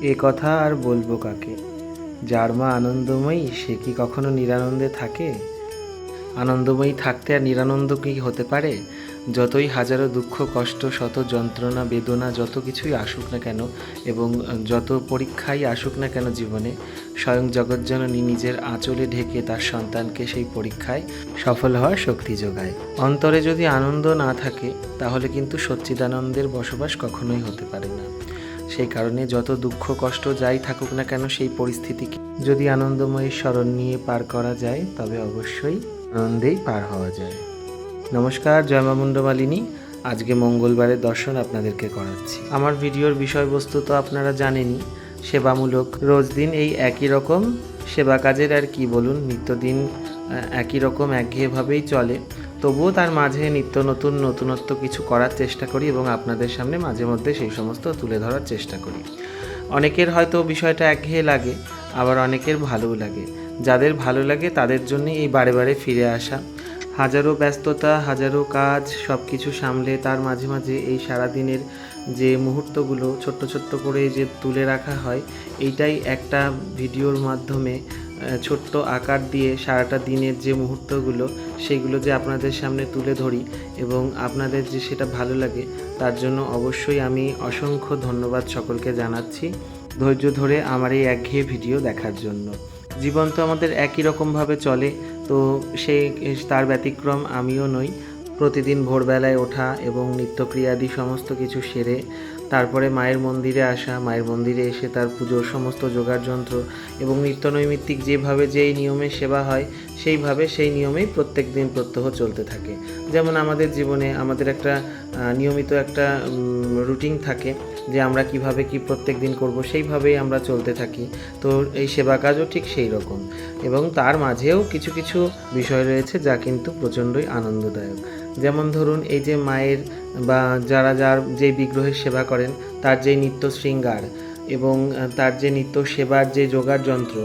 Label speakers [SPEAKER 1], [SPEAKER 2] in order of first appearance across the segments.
[SPEAKER 1] এ কথা আর বলবো কাকে, যার মা আনন্দময়ী সে কি কখনো নিরানন্দে থাকে? আনন্দময়ী থাকতে আর নিরানন্দ কি হতে পারে? যতই হাজারো দুঃখ কষ্ট শত যন্ত্রণা বেদনা যত কিছুই আসুক না কেন এবং যত পরীক্ষাই আসুক না কেন জীবনে, স্বয়ং জগজ্জননী নিজের আঁচলে ঢেকে তার সন্তানকে সেই পরীক্ষায় সফল হওয়ার শক্তি যোগায়। অন্তরে যদি আনন্দ না থাকে তাহলে কিন্তু সচ্চিদানন্দের বসবাস কখনোই হতে পারে না। সেই কারণে যত দুঃখ কষ্ট যাই থাকুক না কেন সেই পরিস্থিতিকে যদি আনন্দময়ী স্মরণ নিয়ে পার করা যায় তবে অবশ্যই আনন্দেই পার হওয়া যায়। নমস্কার, জয় মা মুন্ডমালিনী। আজকে মঙ্গলবারের দর্শন আপনাদেরকে করাচ্ছি। আমার ভিডিওর বিষয়বস্তু তো আপনারা জানেনই, সেবামূলক। রোজ দিন এই একই রকম সেবা কাজের আর কি বলুন, নিত্যদিন একই রকম একঘেয়েভাবেই চলে। তবুও তার মাঝে নিত্য নতুন নতুনত্ব কিছু করার চেষ্টা করি এবং আপনাদের সামনে মাঝে মধ্যে সেই সমস্ত তুলে ধরার চেষ্টা করি। অনেকের হয়তো বিষয়টা একঘেয়ে লাগে, আবার অনেকের ভালোও লাগে। যাদের ভালো লাগে তাদের জন্যই এই বারে বারে ফিরে আসা। হাজারো ব্যস্ততা, হাজারো কাজ সব কিছু সামলে তার মাঝে মাঝে এই সারাদিনের যে মুহূর্তগুলো ছোট্ট ছোট্ট করে যে তুলে রাখা হয়, এইটাই একটা ভিডিওর মাধ্যমে ছোট্ট আকার দিয়ে সারাটা দিনের যে মুহূর্তগুলো সেগুলো যে আপনাদের সামনে তুলে ধরি এবং আপনাদের যে সেটা ভালো লাগে, তার জন্য অবশ্যই আমি অসংখ্য ধন্যবাদ সকলকে জানাচ্ছি ধৈর্য ধরে আমার এই একঘেয়ে ভিডিও দেখার জন্য। জীবন তো আমাদের একই রকমভাবে চলে, তো সেই তার ব্যতিক্রম আমিও নই। প্রতিদিন ভোরবেলায় ওঠা এবং নিত্যক্রিয়াদি সমস্ত কিছু সেরে তারপরে মায়ের মন্দিরে আসা, মায়ের মন্দিরে এসে তার পুজোর সমস্ত জোগাড় যন্ত্র এবং নিত্যনৈমিত্তিক যেভাবে যেই নিয়মে সেবা হয় সেইভাবে সেই নিয়মেই প্রত্যেক দিন প্রত্যহ চলতে থাকে। যেমন আমাদের জীবনে আমাদের একটা নিয়মিত একটা রুটিন থাকে যে আমরা কিভাবে কি প্রত্যেক দিন করব, সেইভাবেই আমরা চলতে থাকি। তো এই সেবা কাজও ঠিক সেই রকম এবং তার মাঝেও কিছু কিছু বিষয় রয়েছে যা কিন্তু প্রচণ্ডই আনন্দদায়ক। যেমন ধরুন, এই যে মায়ের বা যার যেই বিগ্রহের সেবা করেন তার যে নিত্য শৃঙ্গার এবং তার যে নিত্য সেবার যে জোগাড় যন্ত্র,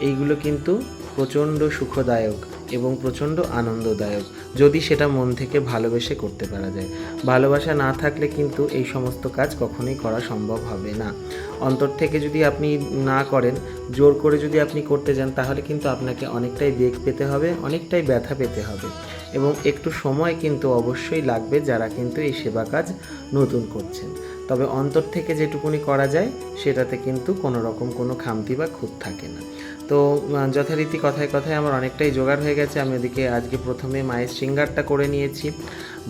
[SPEAKER 1] এইগুলো কিন্তু প্রচণ্ড সুখদায়ক এবং প্রচণ্ড আনন্দদায়ক যদি সেটা মন থেকে ভালোবেসে করতে পারা যায়। ভালোবাসা না থাকলে কিন্তু এই সমস্ত কাজ কখনোই করা সম্ভব হবে না। অন্তর থেকে যদি আপনি না করেন, জোর করে যদি আপনি করতে যান, তাহলে কিন্তু আপনাকে অনেকটাই বেগ পেতে হবে, অনেকটাই ব্যথা পেতে হবে এবং একটু সময় কিন্তু অবশ্যই লাগবে যারা কিন্তু এই সেবা কাজ নতুন করছেন। তবে অন্তর থেকে যেটুকুনি করা যায় সেটাতে কিন্তু কোনো রকম কোনো খামতি বা খুঁত থাকে না। তো যথারীতি কথায় কথায় আমার অনেকটাই জোগাড় হয়ে গেছে। আমি ওদিকে আজকে প্রথমে মায়ের শৃঙ্গারটা করে নিয়েছি।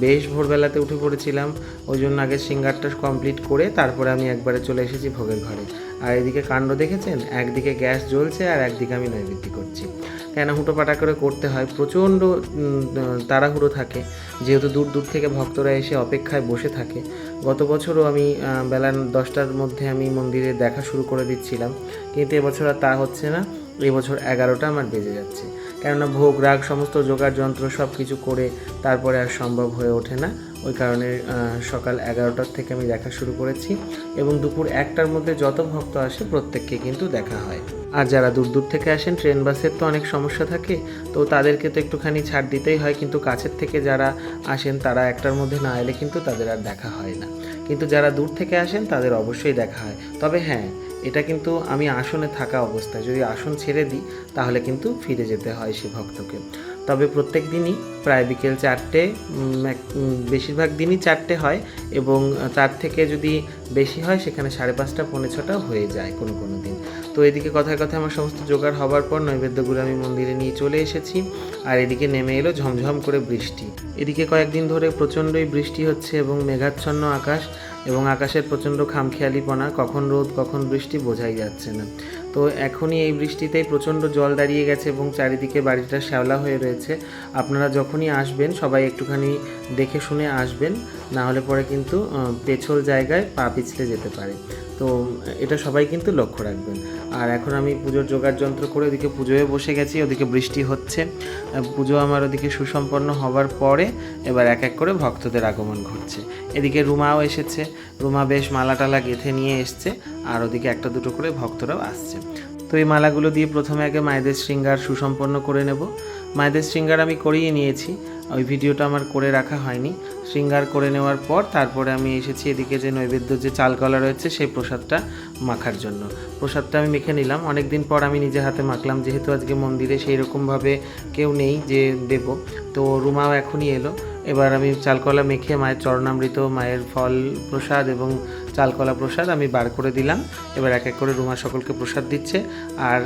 [SPEAKER 1] বেশ ভোরবেলাতে উঠে পড়েছিলাম, ওই জন্য আগে শৃঙ্গারটা কমপ্লিট করে তারপরে আমি একবারে চলে এসেছি ভোগের ঘরে। আর এদিকে কাণ্ড দেখেছেন, একদিকে গ্যাস জ্বলছে আর একদিকে আমি নৈবেদ্য করছি। কেন হুটোপাটা করে করতে হয়, প্রচণ্ড তাড়াহুড়ো থাকে, যেহেতু দূর দূর থেকে ভক্তরা এসে অপেক্ষায় বসে থাকে। গত বছরও আমি বেলা 10টার মধ্যে আমি মন্দিরে দেখা শুরু করে দিচ্ছিলাম, কিন্তু এবছর আর তা হচ্ছে না। এবছর 11টা আমার বেজে যাচ্ছে, কেননা ভোগ রাগ সমস্ত জোগাড় যন্ত্র সব কিছু করে তারপরে আর সম্ভব হয়ে ওঠে না। ওই কারণে সকাল 11টার থেকে আমি দেখা শুরু করেছি এবং দুপুর 1টার মধ্যে যত ভক্ত আসে প্রত্যেককে কিন্তু দেখা হয়। আর যারা দূর দূর থেকে আসেন, ট্রেন বাসের তো অনেক সমস্যা থাকে, তো তাদেরকে তো একটুখানি ছাড় দিতেই হয়, কিন্তু কাছের থেকে যারা আসেন তারা 1টার মধ্যে না এলে কিন্তু তাদের আর দেখা হয় না। কিন্তু যারা দূর থেকে আসেন তাদের অবশ্যই দেখা হয়। তবে হ্যাঁ, এটা কিন্তু আমি আসনে থাকা অবস্থায়, যদি আসন ছেড়ে দিই তাহলে কিন্তু ফিরে যেতে হয় সে ভক্তকে। তবে প্রত্যেক দিনই প্রায় বিকেল 4টে, বেশিরভাগ দিনই 4টে হয় এবং তার থেকে যদি বেশি হয় সেখানে 5:30 পৌনে 6টা হয়ে যায় কোনো কোনো দিন। তো এদিকে কথায় কথায় আমার সমস্ত জোগাড় হবার পর নৈবেদ্যগুলো আমি মন্দিরে নিয়ে চলে এসেছি। আর এদিকে নেমে এলো ঝমঝম করে বৃষ্টি। এদিকে কয়েকদিন ধরে প্রচণ্ডই বৃষ্টি হচ্ছে এবং মেঘাচ্ছন্ন আকাশ এবং আকাশের প্রচণ্ড খামখেয়ালিপনা, কখন রোদ কখন বৃষ্টি বোঝাই যাচ্ছে না। তো এখনই এই বৃষ্টিতেই প্রচণ্ড জল দাঁড়িয়ে গেছে এবং চারিদিকে বাড়িটা শ্যাওলা হয়ে রয়েছে। আপনারা যখনই আসবেন সবাই একটুখানি দেখে শুনে আসবেন, না হলে পরে কিন্তু পেছল জায়গায় পা পিছলে যেতে পারে। তো এটা সবাই কিন্তু লক্ষ্য রাখবেন। আর এখন আমি পুজোর জোগাড় যন্ত্র করে ওদিকে পুজোয় বসে গেছি, ওদিকে বৃষ্টি হচ্ছে। পুজো আমার ওদিকে সুসম্পন্ন হবার পরে এবার এক এক করে ভক্তদের আগমন ঘটছে। এদিকে রুমাও এসেছে, রুমা বেশ মালা টালা গেঁথে নিয়ে এসছে, আর ওদিকে একটা দুটো করে ভক্তরাও আসছে। তো এই মালাগুলো দিয়ে প্রথমে আগে মায়েদের শৃঙ্গার সুসম্পন্ন করে নেব। মায়েদের শৃঙ্গার আমি করিয়ে নিয়েছি, ওই ভিডিওটা আমার করে রাখা হয়নি। শৃঙ্গার করে নেওয়ার পর তারপরে আমি এসেছি এদিকে যে নৈবেদ্য যে চালকলা রয়েছে সেই প্রসাদটা মাখার জন্য। প্রসাদটা আমি মেখে নিলাম, অনেক দিন পর আমি নিজে হাতে মাখলাম, যেহেতু আজকে মন্দিরে সেই রকমভাবে কেউ নেই যে দেব, তো রুমাও এখনই এলো। এবার আমি চালকলা মেখে মায়ের চরণামৃত, মায়ের ফল প্রসাদ এবং চালকলা প্রসাদ আমি বার করে দিলাম। এবার এক এক করে রুমা সকলকে প্রসাদ দিচ্ছে। আর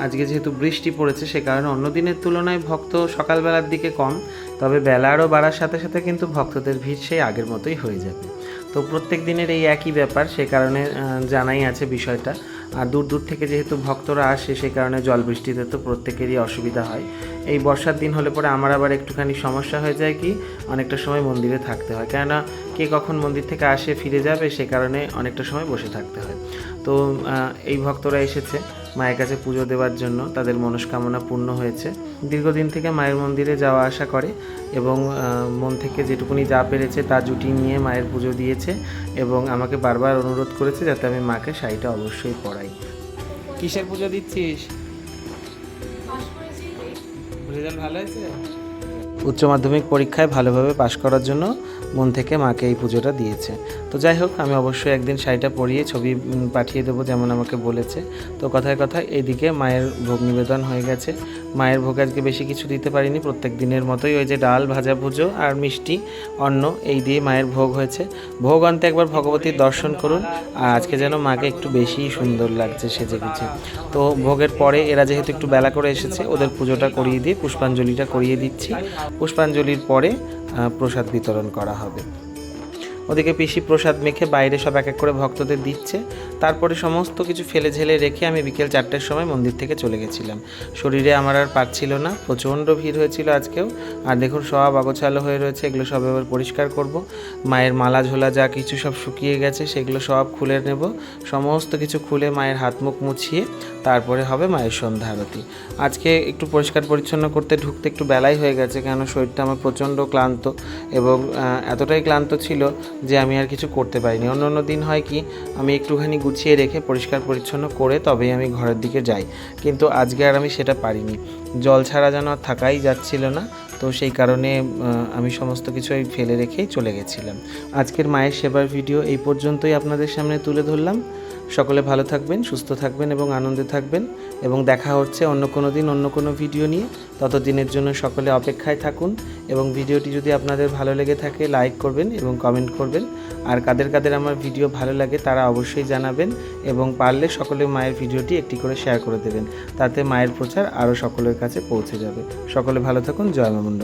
[SPEAKER 1] আজকে যেহেতু বৃষ্টি পড়েছে সে কারণে অন্য দিনের তুলনায় ভক্ত সকালবেলার দিকে কম, তবে বেলা আরও বাড়ার সাথে সাথে কিন্তু ভক্তদের ভিড় সেই আগের মতোই হয়ে যাবে। তো প্রত্যেক দিনের এই একই ব্যাপার, সে কারণে জানাই আছে বিষয়টা। আর দূর দূর থেকে যেহেতু ভক্তরা আসে সে কারণে জল বৃষ্টিতে তো প্রত্যেকেরই অসুবিধা হয়। এই বর্ষার দিন হলে পরে আমার আবার একটুখানি সমস্যা হয়ে যায় কি, অনেকটা সময় মন্দিরে থাকতে হয়, কেননা কে কখন মন্দির থেকে আসে ফিরে যাবে সে কারণে অনেকটা সময় বসে থাকতে হয়। তো এই ভক্তরা এসেছে মায়ের কাছে পুজো দেওয়ার জন্য, তাদের মনস্কামনা পূর্ণ হয়েছে। দীর্ঘদিন থেকে মায়ের মন্দিরে যাওয়া আসা করে এবং মন থেকে যেটুকুনি যা পেরেছে তা জুটিয়ে নিয়ে মায়ের পুজো দিয়েছে এবং আমাকে বারবার অনুরোধ করেছে যাতে আমি মাকে শাড়িটা অবশ্যই পরাই। কিসের পুজো দিচ্ছিস? রেজাল্ট ভালো হয়েছে? উচ্চ মাধ্যমিক পরীক্ষায় ভালোভাবে পাশ করার জন্য মন থেকে মাকে এই পুজোটা দিয়েছে। তো যাই হোক, আমি অবশ্যই একদিন শাড়িটা পরিয়ে ছবি পাঠিয়ে দেবো যেমন আমাকে বলেছে। তো কথায় কথায় এইদিকে মায়ের ভোগ নিবেদন হয়ে গেছে। মায়ের ভোগ আজকে বেশি কিছু দিতে পারিনি, প্রত্যেক দিনের মতোই ওই যে ডাল, ভাজা, ভুজো আর মিষ্টি অন্ন এই দিয়ে মায়ের ভোগ হয়েছে। ভোগ আনতে একবার ভগবতীর দর্শন করুন। আর আজকে যেন মাকে একটু বেশিই সুন্দর লাগছে সেজে গুছে। তো ভোগের পরে এরা যেহেতু একটু বেলা করে এসেছে, ওদের পুজোটা করিয়ে দিয়ে পুষ্পাঞ্জলিটা করিয়ে দিচ্ছি। পুষ্পাঞ্জলির পরে প্রসাদ বিতরণ করা হবে। ওদিকে পিসি প্রসাদ মেখে বাইরে সব এক এক করে ভক্তদের দিচ্ছে। তারপরে সমস্ত কিছু ফেলে ঝেলে রেখে আমি বিকেল 4টের সময় মন্দির থেকে চলে গেছিলাম। শরীরে আমার আর পারছিল না, প্রচণ্ড ভিড় হয়েছিল আজকেও। আর দেখুন সব আগোছালো হয়ে রয়েছে, এগুলো সব এবার পরিষ্কার করব। মায়ের মালা ঝোলা যা কিছু সব শুকিয়ে গেছে সেগুলো সব খুলে নেব। সমস্ত কিছু খুলে মায়ের হাত মুখ মুছিয়ে তারপরে হবে মায়ের সন্ধ্যা আরতি। আজকে একটু পরিষ্কার পরিচ্ছন্ন করতে ঢুকতে একটু বেলাই হয়ে গেছে, কেন শরীরটা আমার প্রচণ্ড ক্লান্ত এবং এতটাই ক্লান্ত ছিল যে আমি আর কিছু করতে পারিনি। অন্য অন্য দিন হয় কি, আমি একটুখানি গুছিয়ে রেখে পরিষ্কার পরিচ্ছন্ন করে তবেই আমি ঘরের দিকে যাই, কিন্তু আজকে আর আমি সেটা পারিনি। জল ছাড়া যেন আর থাকাই যাচ্ছিল না, তো সেই কারণে আমি সমস্ত কিছু ফেলে রেখেই চলে গেছিলাম। আজকের মায়ের সেবার ভিডিও এই পর্যন্তই আপনাদের সামনে তুলে ধরলাম। সকলে ভালো থাকবেন, সুস্থ থাকবেন এবং আনন্দে থাকবেন, এবং দেখা হচ্ছে অন্য কোনো দিন অন্য কোনো ভিডিও নিয়ে। ততদিনের জন্য সকলে অপেক্ষায় থাকুন এবং ভিডিওটি যদি আপনাদের ভালো লেগে থাকে লাইক করবেন এবং কমেন্ট করবেন। আর কাদের কাদের আমার ভিডিও ভালো লাগে তারা অবশ্যই জানাবেন, এবং পারলে সকলে মায়ের ভিডিওটি একটি করে শেয়ার করে দেবেন, তাতে মায়ের প্রচার আরও সকলের কাছে পৌঁছে যাবে। সকলে ভালো থাকুন। জয় মা মুন্ডা।